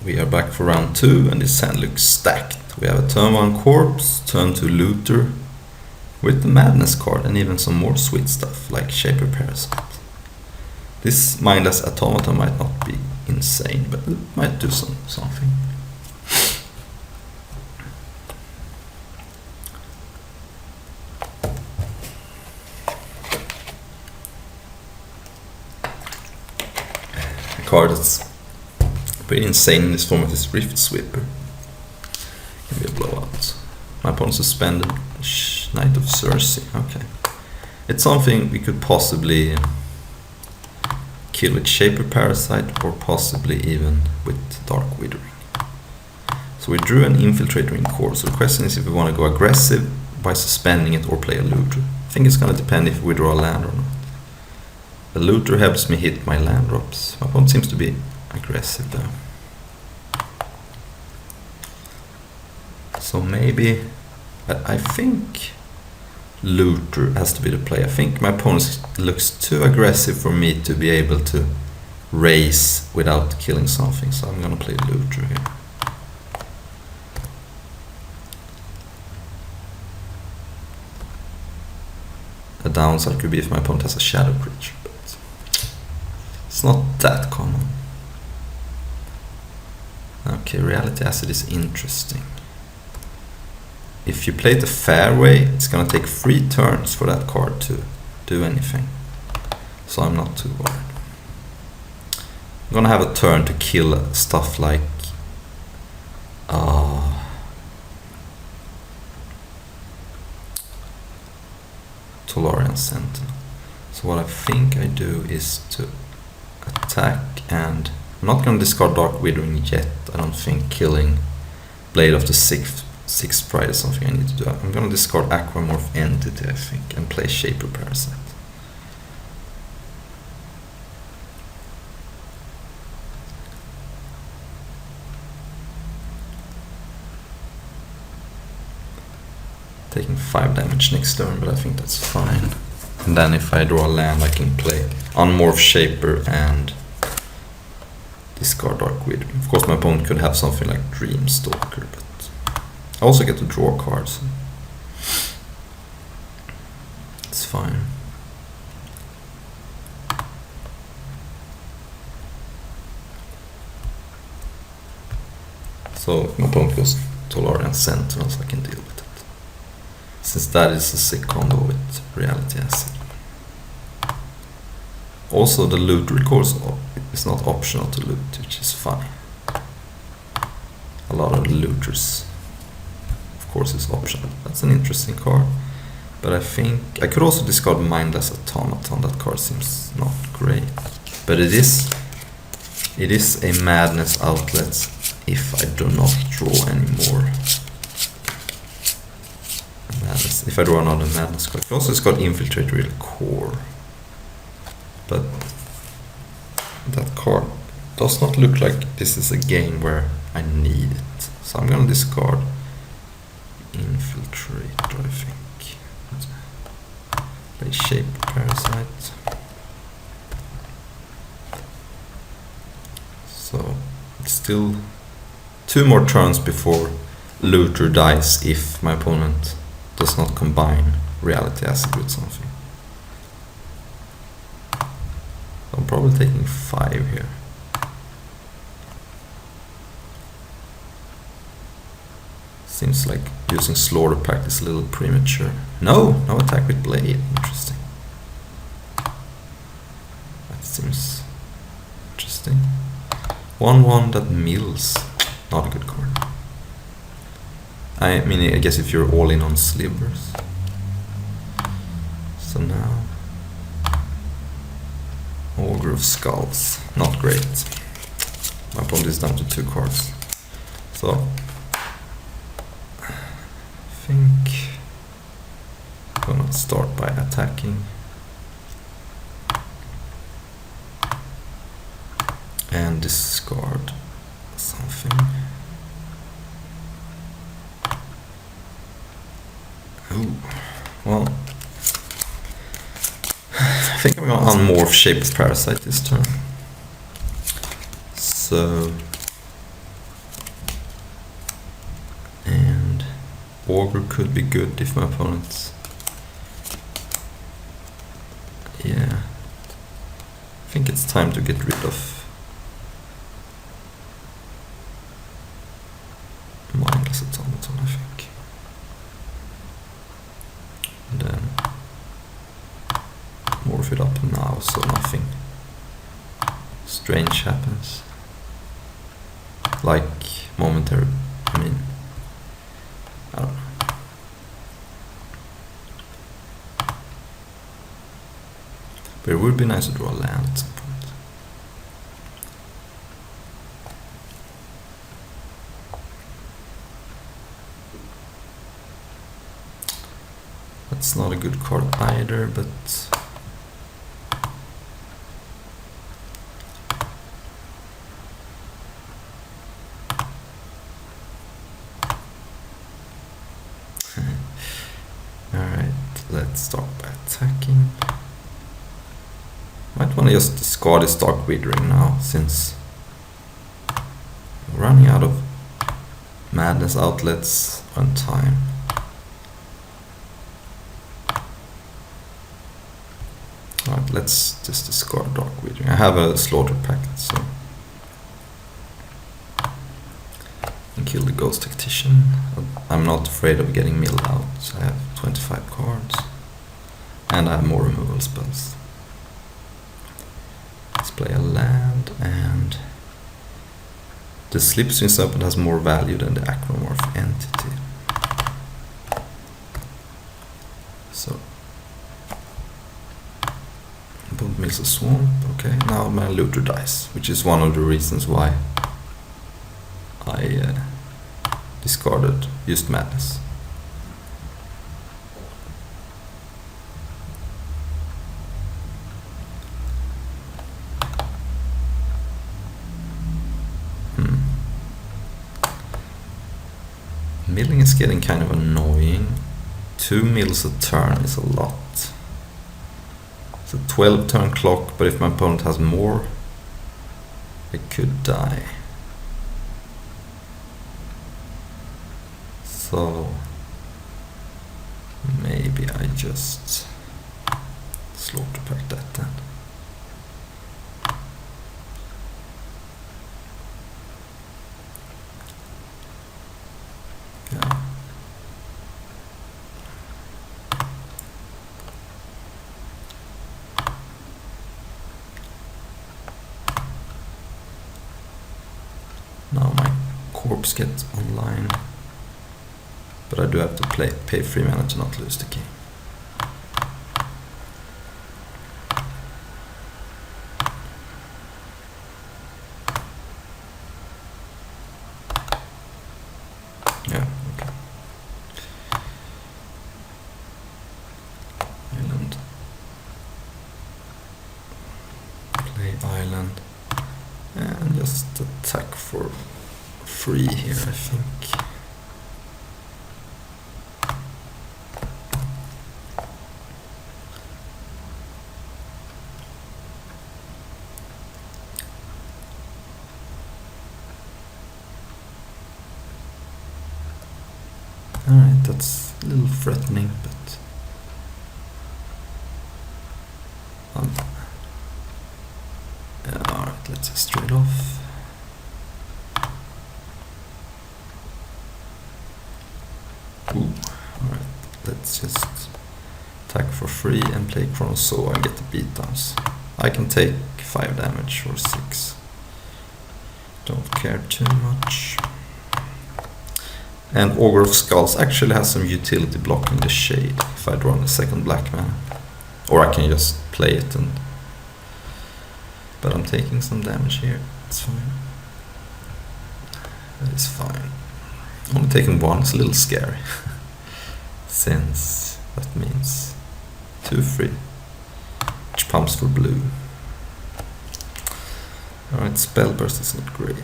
We are back for round 2 and this hand looks stacked. We have a turn 1 corpse, turn 2 looter with the madness card and even some more sweet stuff like Shaper Parasite. This mindless automaton might not be insane, but it might do something. A card that's pretty insane in this format is Rift Sweeper. Can be a blowout. My opponent suspended Knight of Circe. Okay. It's something we could possibly kill with Shaper Parasite or possibly even with Dark Withering. So we drew an Infiltrator in core. So the question is if we want to go aggressive by suspending it or play a looter. I think it's going to depend if we draw a land or not. The looter helps me hit my land drops. My opponent seems to be aggressive though. So maybe, I think looter has to be the play. I think my opponent looks too aggressive for me to be able to raise without killing something, so I'm gonna play looter here. A downside could be if my opponent has a shadow creature, but it's not that common. Okay, Reality Acid is interesting. If you play it the fair way, it's gonna take 3 turns for that card to do anything. So I'm not too worried. I'm gonna have a turn to kill stuff like Tolarian Sentinel. So what I think I do is to attack, and I'm not gonna discard Dark Withering yet. I don't think killing Blade of the Sixth Pride is something I need to do. I'm gonna discard Aquamorph Entity, I think, and play Shaper Parasite. Taking 5 damage next turn, but I think that's fine. And then if I draw a land, I can play Unmorph Shaper and discard Dark Withering. Of course, my opponent could have something like Dreamstalker, but I also get to draw cards. It's fine. So my opponent goes Tolarian Sentinel, so I can deal with it. Since that is a sick combo with Reality Acid. Also the loot recourse is not optional to loot, which is funny. A lot of looters, of course, is optional. That's an interesting card. But I think I could also discard Mindless Automaton. That card seems not great. But it is a madness outlet if I do not draw anymore. Madness. If I draw another madness card. I can also discard Infiltrate Real Core. But that card does not look like this is a game where I need it. So I'm gonna discard Infiltrator, I think. Play Shape Parasite. So it's still 2 more turns before Looter dies if my opponent does not combine Reality Acid with something. I'm probably taking 5 here. Seems like using Slaughter Pact is a little premature. No attack with Blade. Interesting. That seems interesting. 1/1 that mills. Not a good card. I mean, I guess if you're all in on slivers. So now Ogre of Skulls. Not great. My opponent is down to 2 cards. So I think I'm gonna start by attacking and discard something. Oh, well, I think I'm gonna unmorph, Shape Parasite this turn. So Augur could be good if my opponent's... Yeah. I think it's time to get rid of mindless automaton, I think. And then morph it up now so nothing strange happens. Like momentary, I don't know. But it would be nice to draw a land at some point. That's not a good card either, but alright, let's start by attacking. Might want to just discard his Dark Withering now, since I'm running out of madness outlets on time. Alright, let's just discard Dark Withering. I have a Slaughter Pact, so and kill the Ghost Tactician. I'm not afraid of getting milled out. So I have 25 cards, and I have more removal spells. Let's play a land, and the Slipstream Serpent has more value than the Acromorph entity. So, Bolt Mills a Swamp. Okay, now my Looter dies, which is one of the reasons why I discarded used Madness. Milling is getting kind of annoying. 2 mills a turn is a lot. It's a 12 turn clock, but if my opponent has more, it could die. So maybe I just Slaughter Pact that then. Yeah. Now my corpse gets online. But I do have to pay 3 mana to not lose the game. Yeah, okay. Island. Play island. And just attack for free here, I think. Alright, that's a little threatening, but yeah, alright, let's just trade off. Ooh, alright, let's just attack for free and play Chronosaur and get the beatdowns. I can take 5 damage or 6. Don't care too much. And Augur of Skulls actually has some utility blocking the shade if I draw the second black mana. Or I can just play it and... But I'm taking some damage here, it's fine. That is fine. Only taking 1 is a little scary. Since that means 2 free. Which pumps for blue. Alright, Spell Burst is not great.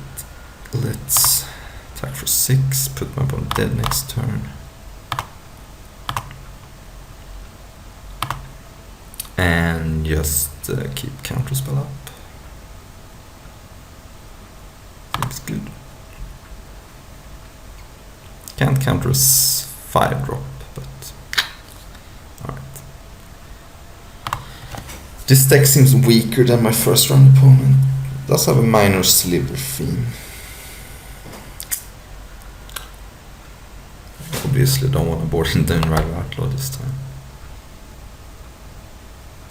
Let's attack for 6, put my opponent dead next turn. And just keep Counterspell up. Seems good. Can't counter a 5 drop, but alright. This deck seems weaker than my first round opponent. It does have a minor sliver theme. Obviously don't want to board in down Rider Outlaw this time.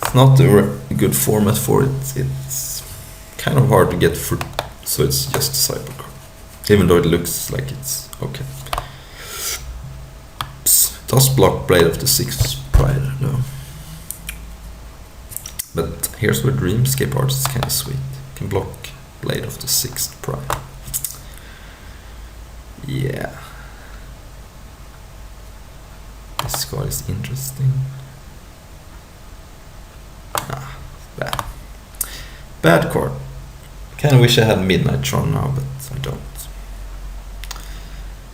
It's not a good format for it. It's kind of hard to get through, so it's just a cyber card. Even though it looks like it's okay. It does block Blade of the Sixth Pride though. But here's where Dreamscape Arts is kind of sweet. You can block Blade of the Sixth Pride. Yeah. This card is interesting. Bad. Bad card. Kinda wish I had Midnight Tron now, but I don't.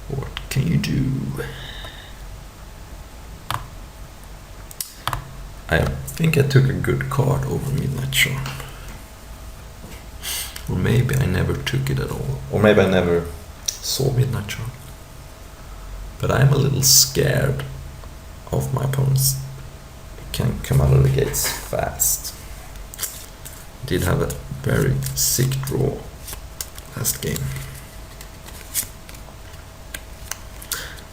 What can you do? I think I took a good card over Midnight Tron. Or maybe I never took it at all. Or maybe I never saw Midnight Tron. But I'm a little scared of my opponents. Can come out of the gates fast. Did have a very sick draw last game.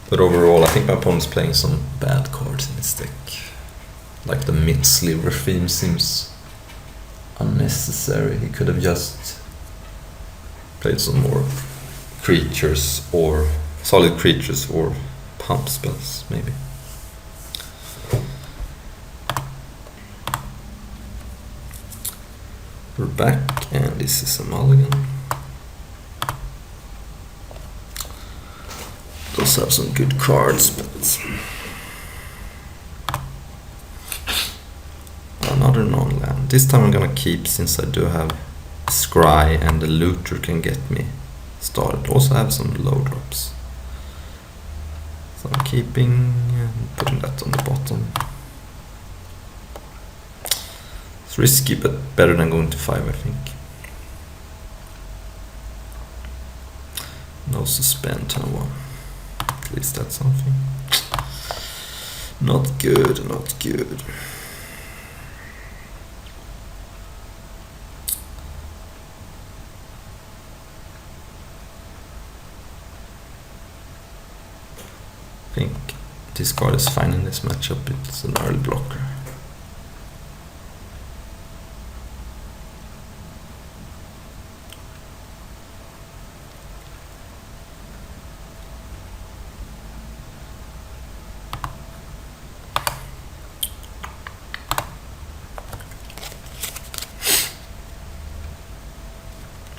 But overall, I think my opponent's playing some bad cards in his deck. Like the mid-sliver theme seems unnecessary. He could have just played some more creatures or solid creatures or pump spells, maybe. We're back, and this is a mulligan. Does have some good cards, but another non-land. This time I'm gonna keep, since I do have Scry and the Looter can get me started. Also have some low drops. So I'm keeping and putting that on the bottom. It's risky, but better than going to 5, I think. No suspend turn 1. At least that's something. Not good, not good. I think this card is fine in this matchup. It's an early blocker.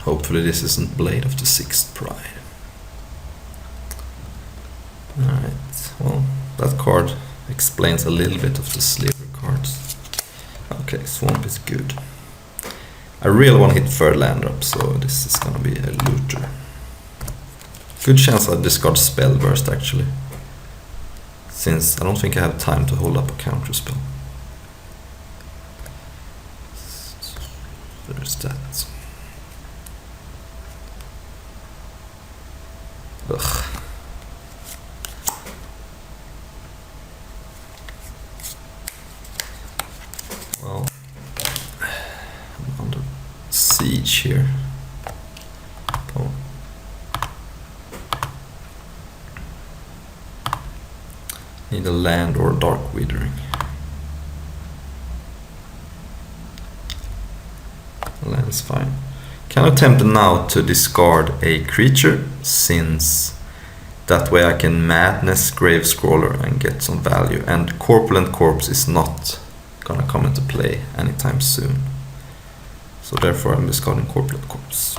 Hopefully this isn't Blade of the Sixth Pride. Alright, well, that card explains a little bit of the sliver cards. Okay, Swamp is good. I really want to hit third land up, so this is gonna be a Looter. Good chance I discard Spellburst actually, since I don't think I have time to hold up a counter spell. There's that. Ugh. Well, I'm under siege here. Oh. Need a land or Dark Withering. Land's fine. Can attempt now to discard a creature, since that way I can Madness Gravescrawler and get some value, and Corpulent Corpse is not gonna come into play anytime soon, so therefore I'm discarding Corpulent Corpse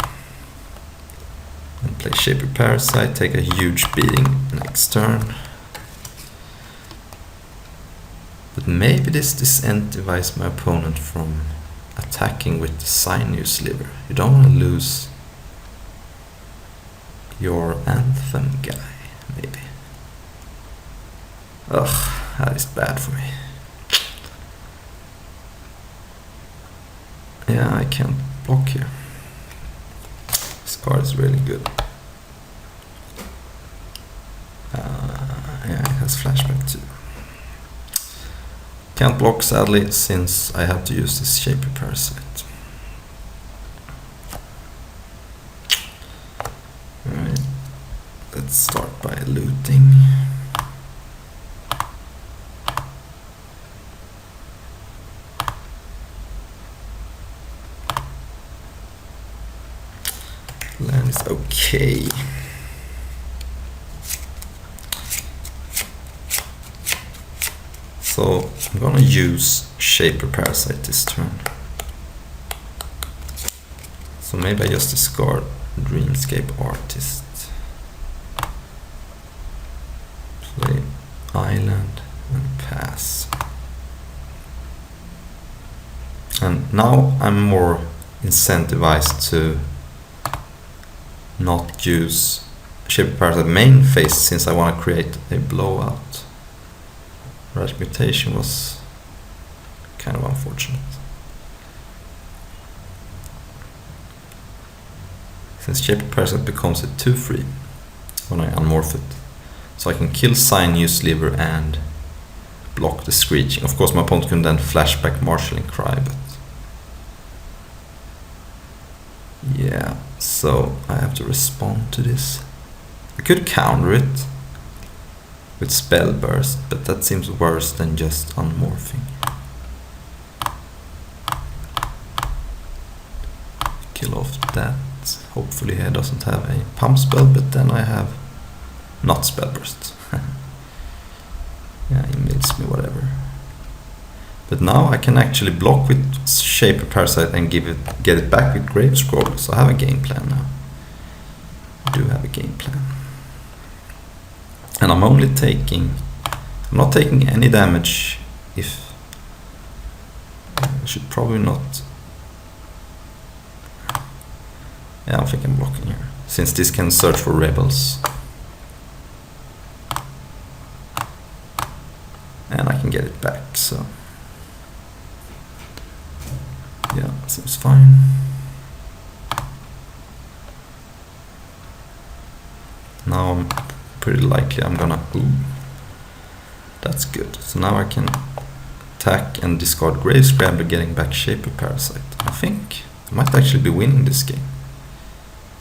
and play Shaper Parasite, take a huge beating next turn. But maybe this disincentivizes my opponent from attacking with the Sinew Sliver. You don't want to lose your Anthem guy, maybe. Ugh, that is bad for me. Yeah, I can't block here. This card is really good. Yeah, it has Can't block sadly, since I have to use this Shaper Parasite. Alright, let's start by looting. Land is okay. So I'm gonna use Shaper Parasite this turn. So maybe I just discard Dreamscape Artist. Play Island and pass. And now I'm more incentivized to not use Shaper Parasite main phase, since I want to create a blowout. Rash Mutation was kind of unfortunate, since Shaper Parasite becomes a 2/3 when I unmorph it. So I can kill Sinews Liver and block the Screeching. Of course my opponent can then flashback Marshalling Cry, but yeah, so I have to respond to this. I could counter it with Spell Burst, but that seems worse than just unmorphing. Kill off that. Hopefully he doesn't have a pump spell, but then I have not Spell Burst. Yeah, he mills me, whatever. But now I can actually block with Shaper Parasite and get it back with Grave Scroll, so I have a game plan now. I do have a game plan. And I'm not taking any damage if... I should probably not... Yeah, I think I'm blocking here, since this can search for rebels. And I can get it back, so... yeah, seems fine. Now I'm pretty likely I'm gonna... ooh, that's good. So now I can attack and discard Grave Scrabbler, getting back Shaper Parasite. I think I might actually be winning this game.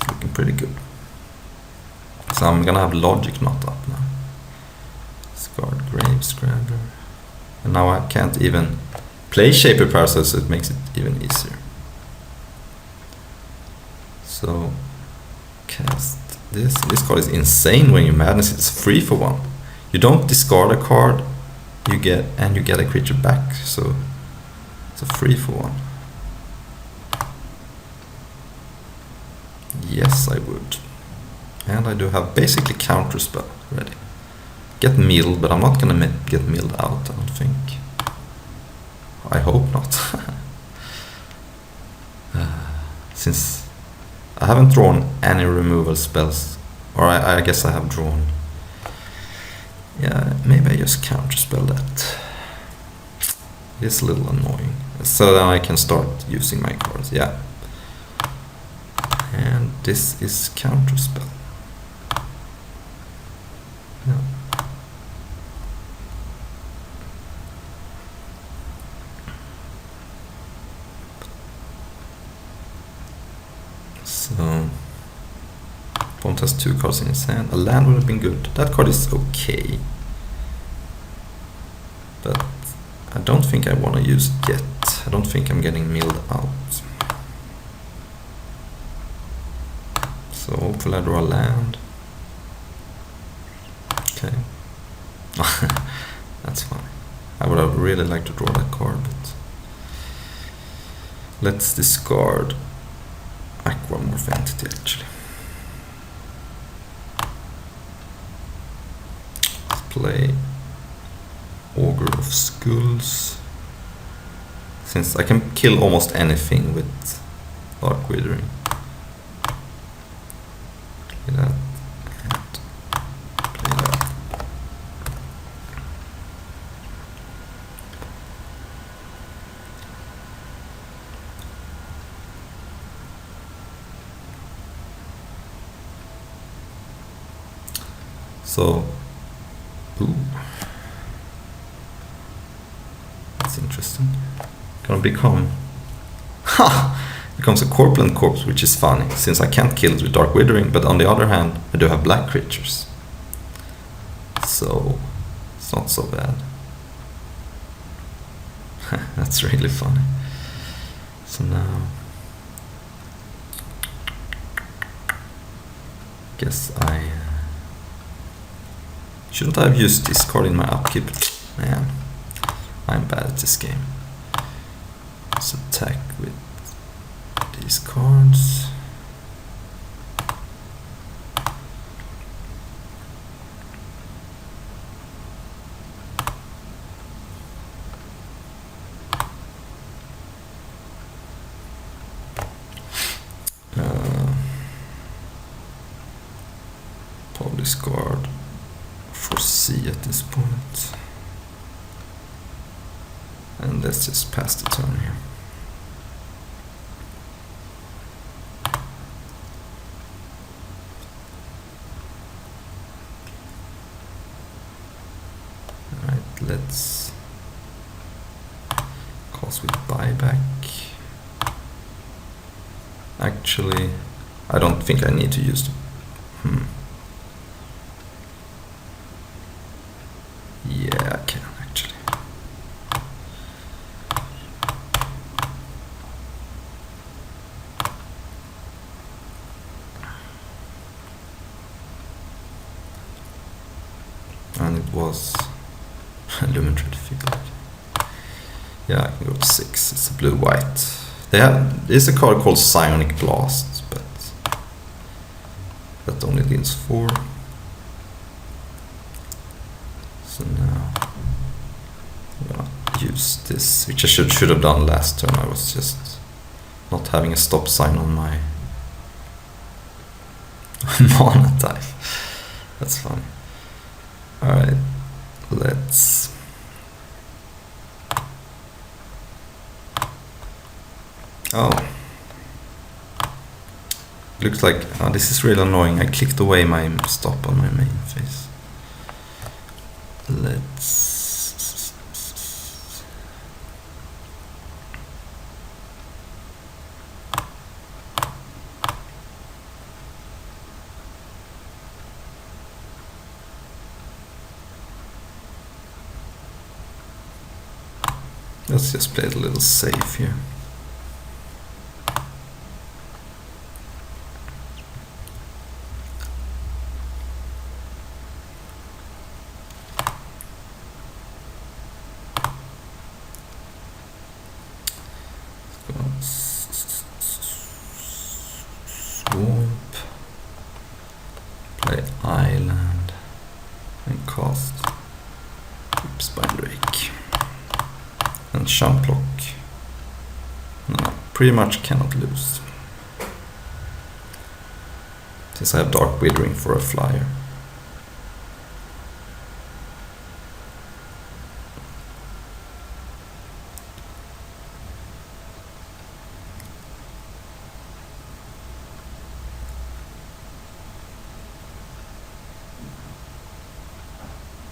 It's looking pretty good. So I'm gonna have Logic not up now. Discard Grave Scrabbler. And now I can't even play Shaper Parasite, so it makes it even easier. So cast this. This card is insane when you madness. It's 3 for 1. You don't discard a card, you get a creature back. So it's a 3 for 1. Yes, I would. And I do have basically counter spell ready. Get milled, but I'm not gonna get milled out, I don't think. I hope not. Since I haven't drawn any removal spells, or I guess I have drawn. Yeah, maybe I just counterspell that. It's a little annoying. So then I can start using my cards, yeah. And this is counterspell. Yeah. So, opponent has 2 cards in his hand. A land would have been good. That card is okay, but I don't think I want to use it yet. I don't think I'm getting milled out. So hopefully I draw a land. Okay. That's fine. I would have really liked to draw that card, but let's discard Aquamorph Entity actually. Let's play Augur of Skulls, since I can kill almost anything with Dark Withering. Play that and play that. So, ooh. gonna become... Ha! Becomes a corpulent corpse, which is funny, since I can't kill it with Dark Withering, but on the other hand, I do have black creatures. So, it's not so bad. That's really funny. So now... guess I... shouldn't I have used this card in my upkeep? Man, I'm bad at this game. Let's attack with these cards. Probably discard for C at this point. And let's just pass the turn here. Alright, let's cast with buyback. Actually, I don't think I need to use the... Yeah, I can actually. And it was Lumentrid Field. Yeah, I can go to 6. It's a blue-white. There's a card called Psionic Blast, but that only deals 4. So now I'm gonna use this, which I should have done last turn. I was just not having a stop sign on my mana type. That's funny. Alright, let's... Oh. Looks like... oh, this is really annoying. I clicked away my stop on my main phase. Let's... let's just play it a little safe here. Swamp, play Island, and cast Spine Drake. And Champ Block. No, pretty much cannot lose. Since I have Dark Withering for a flyer.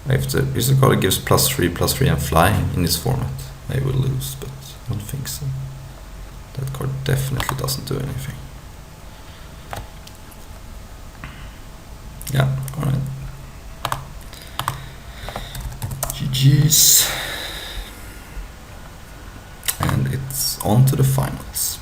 If the user card gives +3/+3 and flying in this format, I will lose, but I don't think so. That card definitely doesn't do anything. Yeah, alright. GG's. And it's on to the finals.